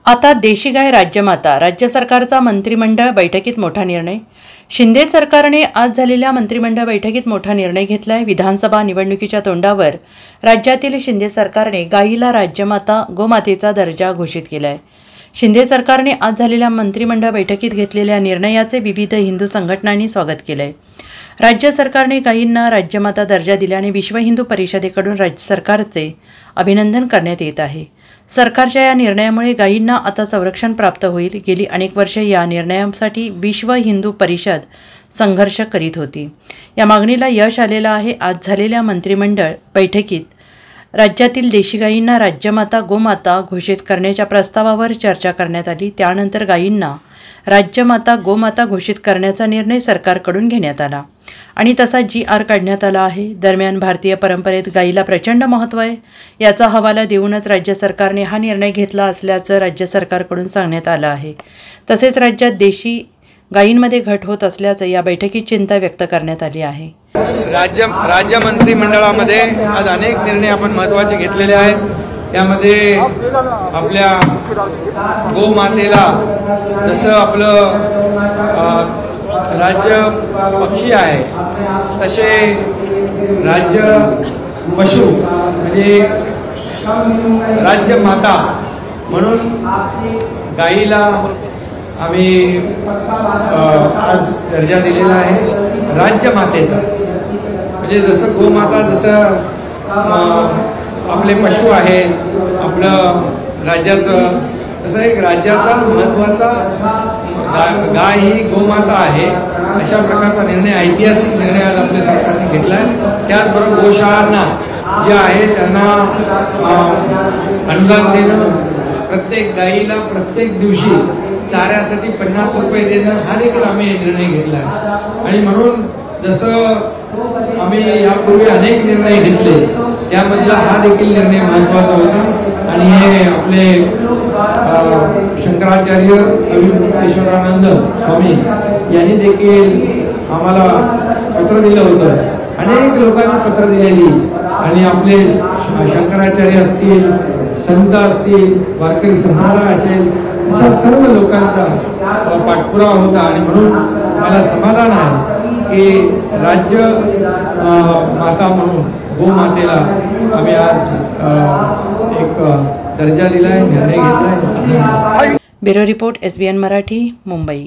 आता देशी गाय राज्यमाता, राज्य सरकारचा मंत्रिमंडळ बैठकीत मोठा निर्णय। शिंदे सरकारने आज झालेल्या मंत्रिमंडळ बैठकीत मोठा निर्णय घेतलाय। विधानसभा निवडणुकीच्या तोंडावर राज्यातील शिंदे सरकारने गायीला राज्यमाता गोमातेचा दर्जा घोषित केलाय। शिंदे सरकारने आज झालेल्या मंत्रिमंडळ बैठकीत घेतलेल्या निर्णयाचे विविध हिंदू संघटनांनी स्वागत केलंय। राज्य सरकारने गायींना राज्यमाता दर्जा दिल्याने विश्व हिंदू परिषदेकडून राज्य सरकारचे अभिनंदन करण्यात येत आहे। सरकारच्या या निर्णयामुळे गायींना आता संरक्षण प्राप्त होईल। गेली अनेक वर्षे या निर्णयासाठी विश्व हिंदू परिषद संघर्ष करीत होती। या मागणीला यश आलेलं आहे। आज झालेल्या मंत्रिमंडळ बैठकीत राज्यातील देशी गायींना राज्यमाता गोमाता घोषित करण्याच्या प्रस्तावावर चर्चा करण्यात आली। त्यानंतर गायींना राज्यमाता गोमाता घोषित करण्याचा निर्णय सरकारकडून घेण्यात आला आणि तसा GR काढण्यात आला आहे। दरम्यान भारतीय परंपरेत गायीला प्रचंड महत्त्व आहे, याचा हवाला देऊनच राज्य सरकारने हा निर्णय घेतला असल्याचं राज्य सरकारकडून सांगण्यात आलं आहे। तसेच राज्यात देशी गायींमध्ये घट होत असल्याचं या बैठकीत चिंता व्यक्त करण्यात आली आहे। राज्य मंत्रिमंडळामध्ये आज अनेक निर्णय आपण महत्त्वाचे घेतलेले आहेत। त्यामध्ये आपल्या गोमातेला जसं आपलं राज्य पक्षी आहे तसे राज्य पशु म्हणजे राज्य माता म्हणून गायीला आम्ही आज दर्जा दिलेला आहे राज्य मातेचा। म्हणजे जसं गोमाता जसं आपले पशु आहे आपलं राज्याचं, तसं एक राज्याचा महत्त्वाचा गाय ही गोमाता आहे। अशा प्रकारचा निर्णय ऐतिहासिक निर्णय आज आपल्या सरकारने घेतला आहे। त्याचबरोबर गोशाळांना जे आहे त्यांना अनुदान देणं, प्रत्येक गायीला प्रत्येक दिवशी चाऱ्यासाठी 50 रुपये देणं हा देखील आम्ही निर्णय घेतला आहे। आणि म्हणून जसं आम्ही यापूर्वी अनेक निर्णय घेतले त्यामधला हा देखील निर्णय महत्त्वाचा होता। आणि हे आपले शंकराचार्य केशवानंद स्वामी यांनी देखील आम्हाला पत्र दिलं होतं। अनेक लोकांनी पत्र दिलेली आणि आपले शंकराचार्य असतील, संत असतील, वारकरी संप्रदाय असेल, अशा सर्व लोकांचा पाठपुरावा होता। आणि म्हणून मला समाधान आहे की राज्य माता म्हणून गोमातेला आम्ही आज एक दर्जा दिलाय, निर्णय घेतलाय। Bureau report SBN Marathi, Mumbai.